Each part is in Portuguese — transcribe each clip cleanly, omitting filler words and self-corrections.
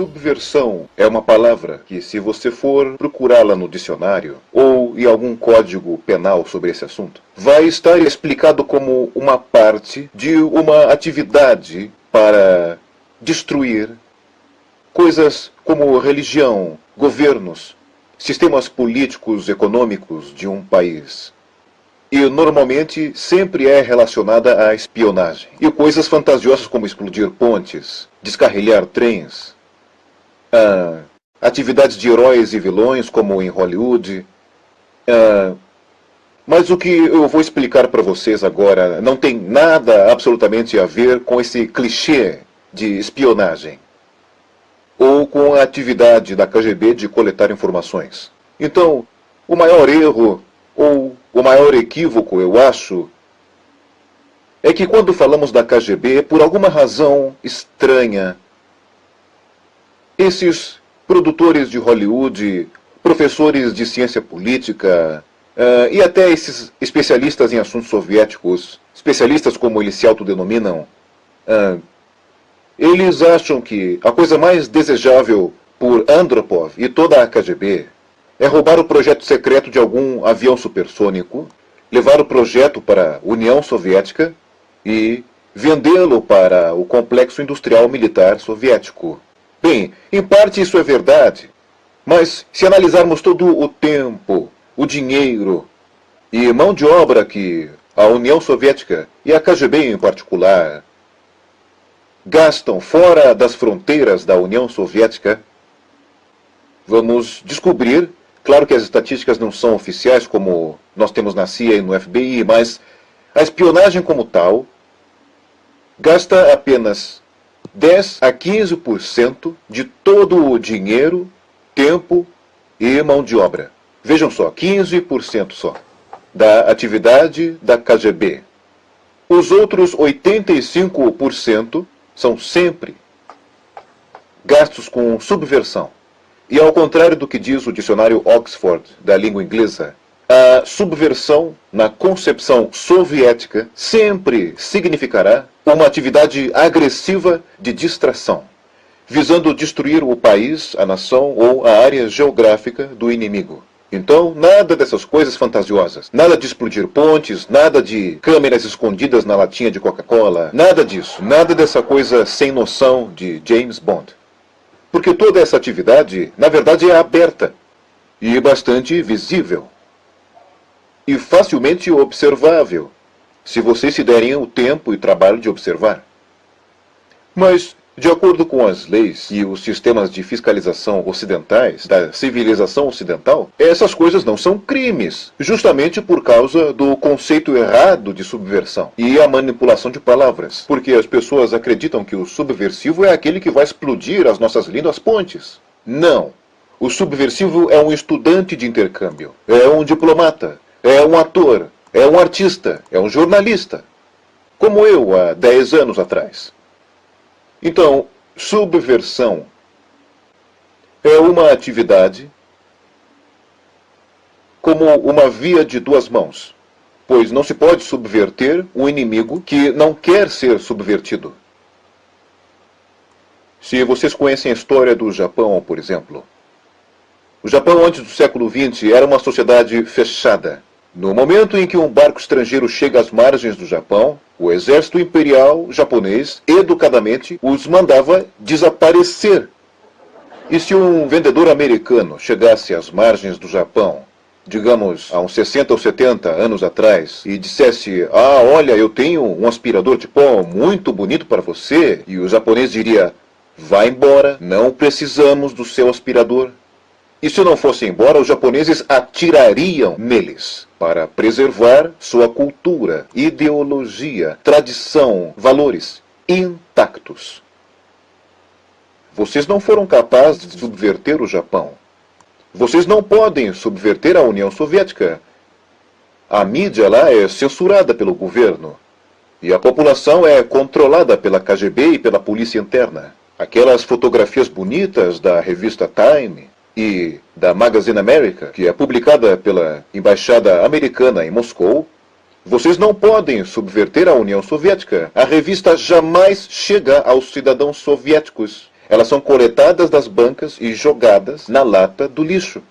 Subversão é uma palavra que, se você for procurá-la no dicionário ou em algum código penal sobre esse assunto, vai estar explicado como uma parte de uma atividade para destruir coisas como religião, governos, sistemas políticos, econômicos de um país. E normalmente sempre é relacionada à espionagem. E coisas fantasiosas como explodir pontes, descarrilhar trens, atividades de heróis e vilões como em Hollywood. Mas o que eu vou explicar para vocês agora não tem nada absolutamente a ver com esse clichê de espionagem ou com a atividade da KGB de coletar informações. Então, o maior erro ou o maior equívoco, eu acho, é que quando falamos da KGB, por alguma razão estranha, esses produtores de Hollywood, professores de ciência política, e até esses especialistas em assuntos soviéticos, especialistas como eles se autodenominam, eles acham que a coisa mais desejável por Andropov e toda a KGB é roubar o projeto secreto de algum avião supersônico, levar o projeto para a União Soviética e vendê-lo para o complexo industrial militar soviético. Bem, em parte isso é verdade, mas se analisarmos todo o tempo, o dinheiro e mão de obra que a União Soviética e a KGB em particular gastam fora das fronteiras da União Soviética, vamos descobrir, claro que as estatísticas não são oficiais como nós temos na CIA e no FBI, mas a espionagem como tal gasta apenas 10 a 15% de todo o dinheiro, tempo e mão de obra. Vejam só, 15% só da atividade da KGB. Os outros 85% são sempre gastos com subversão. E ao contrário do que diz o dicionário Oxford da língua inglesa, a subversão, na concepção soviética, sempre significará uma atividade agressiva de distração, visando destruir o país, a nação ou a área geográfica do inimigo. Então, nada dessas coisas fantasiosas. Nada de explodir pontes, nada de câmeras escondidas na latinha de Coca-Cola, nada disso. Nada dessa coisa sem noção de James Bond. Porque toda essa atividade, na verdade, é aberta e bastante visível. E facilmente observável, se vocês se derem o tempo e trabalho de observar. Mas, de acordo com as leis e os sistemas de fiscalização ocidentais, da civilização ocidental, essas coisas não são crimes, justamente por causa do conceito errado de subversão e a manipulação de palavras, porque as pessoas acreditam que o subversivo é aquele que vai explodir as nossas lindas pontes. Não. O subversivo é um estudante de intercâmbio, é um diplomata, é um ator, é um artista, é um jornalista, como eu há 10 anos atrás. Então, subversão é uma atividade como uma via de duas mãos, pois não se pode subverter um inimigo que não quer ser subvertido. Se vocês conhecem a história do Japão, por exemplo, o Japão antes do século XX era uma sociedade fechada. No momento em que um barco estrangeiro chega às margens do Japão, o exército imperial japonês educadamente os mandava desaparecer. E se um vendedor americano chegasse às margens do Japão, digamos, há uns 60 ou 70 anos atrás, e dissesse: "Ah, olha, eu tenho um aspirador de pó muito bonito para você", e o japonês diria: "Vá embora, não precisamos do seu aspirador". E se não fosse embora, os japoneses atirariam neles para preservar sua cultura, ideologia, tradição, valores intactos. Vocês não foram capazes de subverter o Japão. Vocês não podem subverter a União Soviética. A mídia lá é censurada pelo governo. E a população é controlada pela KGB e pela polícia interna. Aquelas fotografias bonitas da revista Time e da Magazine America, que é publicada pela Embaixada Americana em Moscou, vocês não podem subverter a União Soviética. A revista jamais chega aos cidadãos soviéticos. Elas são coletadas das bancas e jogadas na lata do lixo.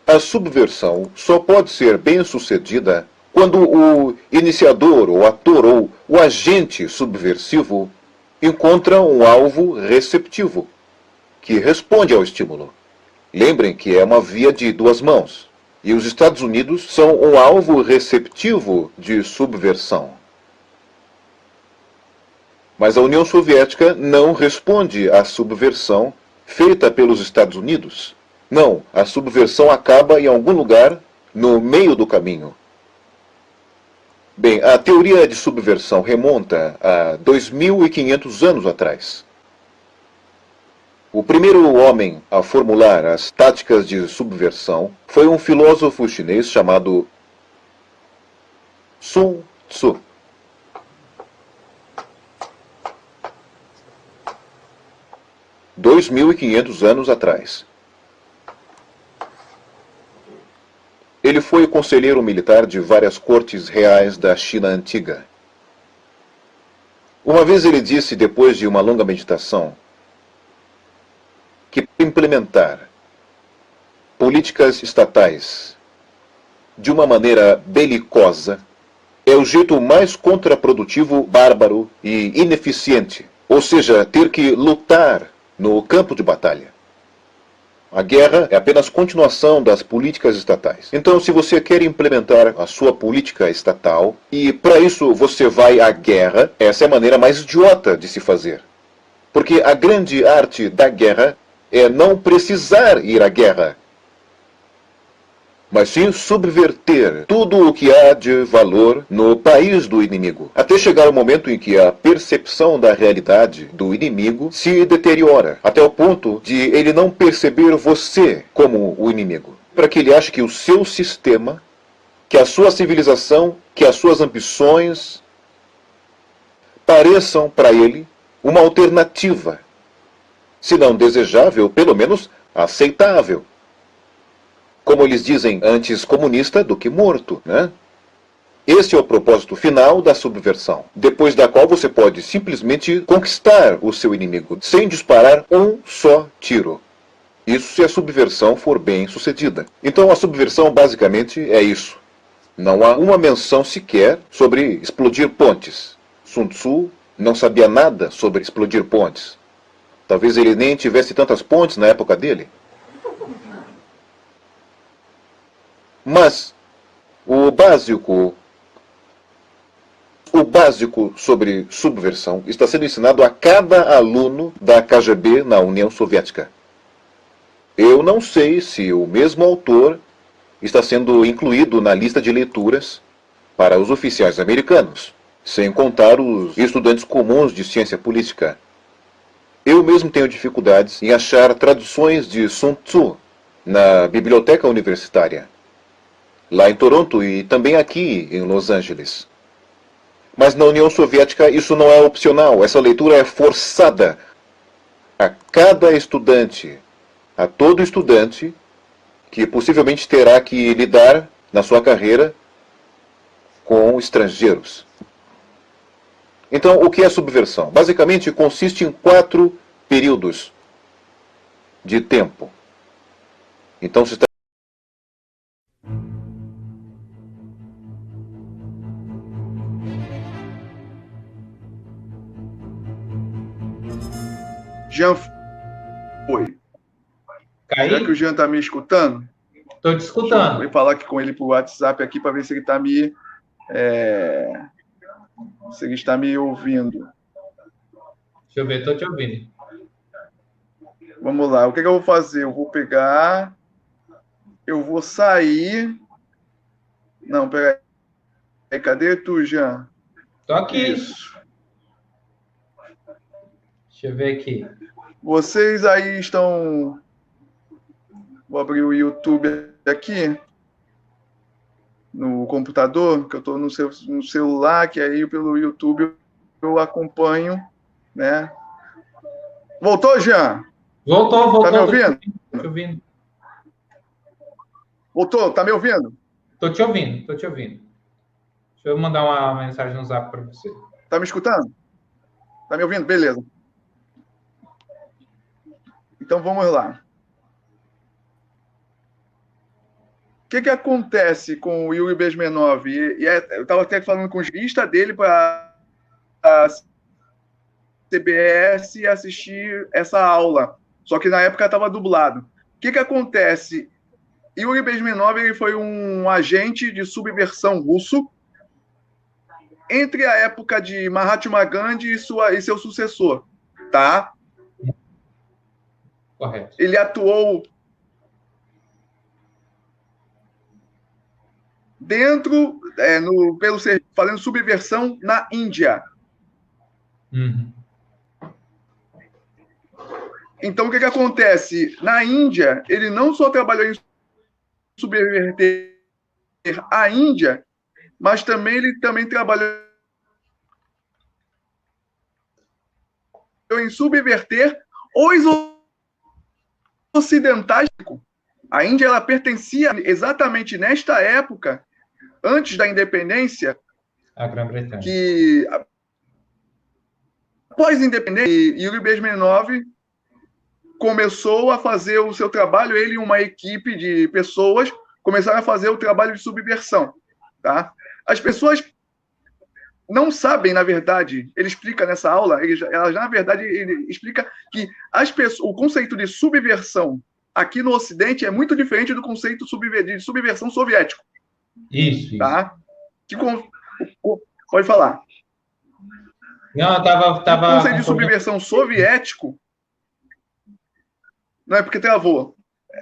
A subversão só pode ser bem-sucedida quando o iniciador, o ator ou o agente subversivo encontra um alvo receptivo, que responde ao estímulo. Lembrem que é uma via de duas mãos, e os Estados Unidos são um alvo receptivo de subversão. Mas a União Soviética não responde à subversão feita pelos Estados Unidos. Não, a subversão acaba em algum lugar no meio do caminho. Bem, a teoria de subversão remonta a 2.500 anos atrás. O primeiro homem a formular as táticas de subversão foi um filósofo chinês chamado Sun Tzu. – 2.500 anos atrás. Ele foi conselheiro militar de várias cortes reais da China antiga. Uma vez ele disse, depois de uma longa meditação, que implementar políticas estatais de uma maneira belicosa é o jeito mais contraprodutivo, bárbaro e ineficiente, ou seja, ter que lutar no campo de batalha. A guerra é apenas continuação das políticas estatais. Então, se você quer implementar a sua política estatal, e para isso você vai à guerra, essa é a maneira mais idiota de se fazer. Porque a grande arte da guerra é não precisar ir à guerra, mas sim subverter tudo o que há de valor no país do inimigo, até chegar o momento em que a percepção da realidade do inimigo se deteriora, até o ponto de ele não perceber você como o inimigo, para que ele ache que o seu sistema, que a sua civilização, que as suas ambições pareçam para ele uma alternativa, se não desejável, pelo menos aceitável. Como eles dizem, antes comunista do que morto, né? Esse é o propósito final da subversão, depois da qual você pode simplesmente conquistar o seu inimigo, sem disparar um só tiro. Isso se a subversão for bem sucedida. Então a subversão basicamente é isso. Não há uma menção sequer sobre explodir pontes. Sun Tzu não sabia nada sobre explodir pontes. Talvez ele nem tivesse tantas pontes na época dele. Mas o básico sobre subversão está sendo ensinado a cada aluno da KGB na União Soviética. Eu não sei se o mesmo autor está sendo incluído na lista de leituras para os oficiais americanos, sem contar os estudantes comuns de ciência política. Eu mesmo tenho dificuldades em achar traduções de Sun Tzu na biblioteca universitária, lá em Toronto e também aqui em Los Angeles. Mas na União Soviética isso não é opcional, essa leitura é forçada a cada estudante, a todo estudante que possivelmente terá que lidar na sua carreira com estrangeiros. Então, o que é subversão? Basicamente consiste em 4 períodos de tempo. Então, se está Jean foi. Será que o Jean está me escutando? Estou te escutando. Vou falar aqui com ele por WhatsApp aqui para ver se ele está me ouvindo. Deixa eu ver, estou te ouvindo. Vamos lá, o que eu vou fazer? Eu vou pegar, eu vou sair. Não, peraí. Cadê tu, Jean? Estou aqui. Isso. Deixa eu ver aqui. Vocês aí estão... Vou abrir o YouTube aqui, no computador, que eu estou no celular, que aí pelo YouTube eu acompanho, né? Voltou, Jean? Voltou. Tá me ouvindo? Tô te ouvindo. Voltou, tá me ouvindo? Tô te ouvindo. Deixa eu mandar uma mensagem no Zap para você. Tá me escutando? Tá me ouvindo? Beleza. Então, vamos lá. O que acontece com o Yuri Bezmenov? Eu estava até falando com o jurista dele para a CBS assistir essa aula, só que na época estava dublado. O que acontece? Yuri Bezmenov ele foi um agente de subversão russo entre a época de Mahatma Gandhi e seu sucessor, tá? Correto. Ele atuou dentro, fazendo subversão na Índia. Uhum. Então, o que acontece? Na Índia, ele não só trabalhou em subverter a Índia, mas também ele trabalhou em subverter os ocidentais. A Índia ela pertencia exatamente nesta época, antes da independência, A Grã-Bretanha. que após a independência, Yuri Bezmenov começou a fazer o seu trabalho, ele e uma equipe de pessoas começaram a fazer o trabalho de subversão. Tá? As pessoas não sabem, na verdade, ele explica nessa aula, na verdade, ele explica que o conceito de subversão aqui no Ocidente é muito diferente do conceito de subversão soviético. Isso. Tá? Pode falar. Não, eu tava o conceito de subversão soviético... Não é porque travou.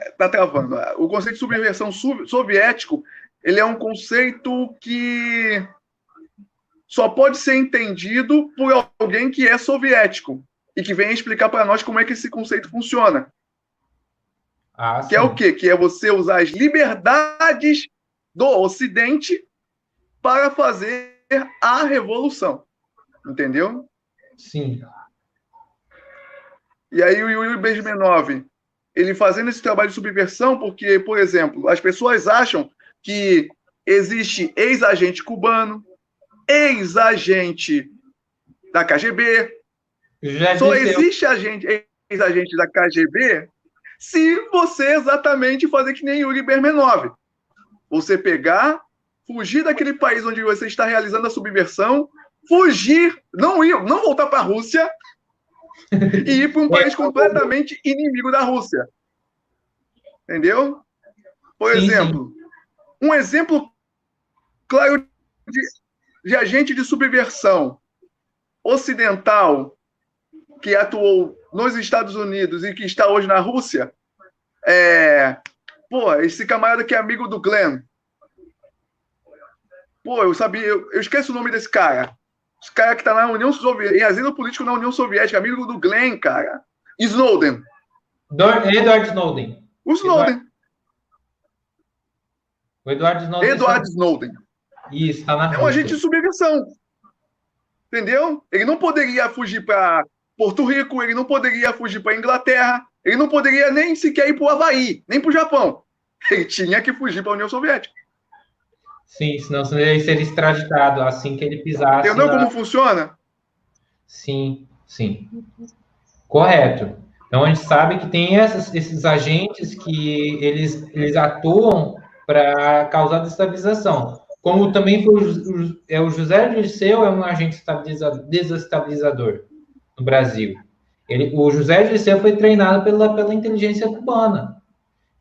Está travando. O conceito de subversão soviético ele é um conceito que só pode ser entendido por alguém que é soviético e que vem explicar para nós como é que esse conceito funciona. Que é o quê? Que é você usar as liberdades do Ocidente para fazer a revolução. Entendeu? Sim. E aí o Yuri Bezmenov, ele fazendo esse trabalho de subversão, porque, por exemplo, as pessoas acham que existe ex-agente cubano, ex-agente da KGB. Só existe ex-agente da KGB se você exatamente fazer que nem Yuri Bezmenov. Você pegar, fugir daquele país onde você está realizando a subversão, fugir, não voltar para a Rússia e ir para um país completamente inimigo da Rússia. Entendeu? Por exemplo, um exemplo claro de agente de subversão ocidental que atuou nos Estados Unidos e que está hoje na Rússia esse camarada que é amigo do Glenn. Eu esqueço o nome desse cara. Esse cara que está na União Soviética, em asilo político na União Soviética, amigo do Glenn, cara. Snowden. Edward Snowden. O Snowden. O Edward Snowden. Edward Snowden. Isso, está na Rússia. É um agente de subversão. Entendeu? Ele não poderia fugir para Porto Rico, ele não poderia fugir para Inglaterra, ele não poderia nem sequer ir para o Havaí, nem para o Japão. Ele tinha que fugir para a União Soviética. Sim, senão ele seria extraditado assim que ele pisasse. Entendeu como funciona? Sim. Correto. Então a gente sabe que tem esses agentes que eles atuam para causar destabilização. Como também foi o José Dirceu é um agente desestabilizador no Brasil. O José Dirceu foi treinado pela inteligência cubana.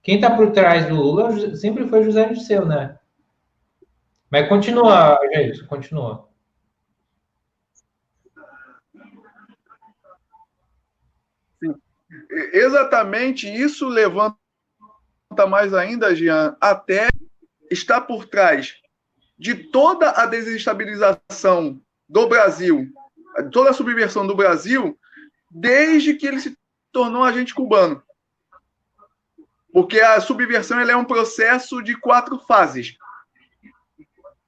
Quem está por trás do Lula sempre foi José Dirceu, né? Mas continua, gente, continua. Sim. Exatamente isso levanta mais ainda, Jean, até está por trás de toda a desestabilização do Brasil, toda a subversão do Brasil, desde que ele se tornou agente cubano. Porque a subversão ela é um processo de 4 fases.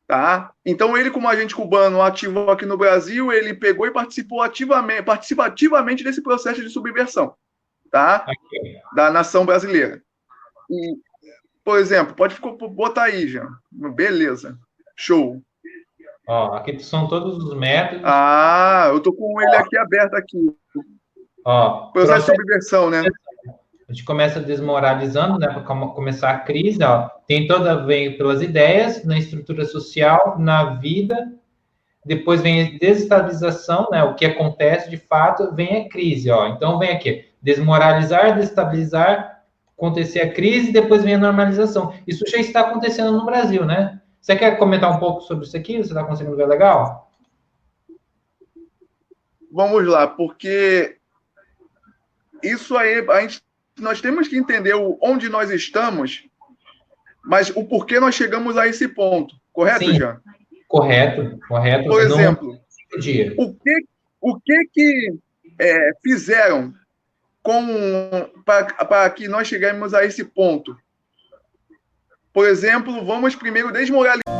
Tá? Então, ele, como agente cubano ativo aqui no Brasil, ele pegou e participa ativamente desse processo de subversão, tá? Da nação brasileira. E, por exemplo, pode botar aí, Jean. Beleza. Show. Ó, aqui são todos os métodos. Ah, eu tô com ele aqui aberto aqui. Ó, processo de subversão, né? A gente começa desmoralizando, né, para começar a crise, ó, vem pelas ideias, na estrutura social, na vida, depois vem a desestabilização, né, o que acontece de fato, vem a crise, ó. Então vem aqui, desmoralizar, destabilizar, acontecer a crise, depois vem a normalização. Isso já está acontecendo no Brasil, né? Você quer comentar um pouco sobre isso aqui? Você está conseguindo ver legal? Vamos lá, porque isso aí, nós temos que entender onde nós estamos, mas o porquê nós chegamos a esse ponto. Correto, Sim, Jean? correto. Por exemplo, dia. o que fizeram para que nós cheguemos a esse ponto? Por exemplo, vamos primeiro desmoralizar.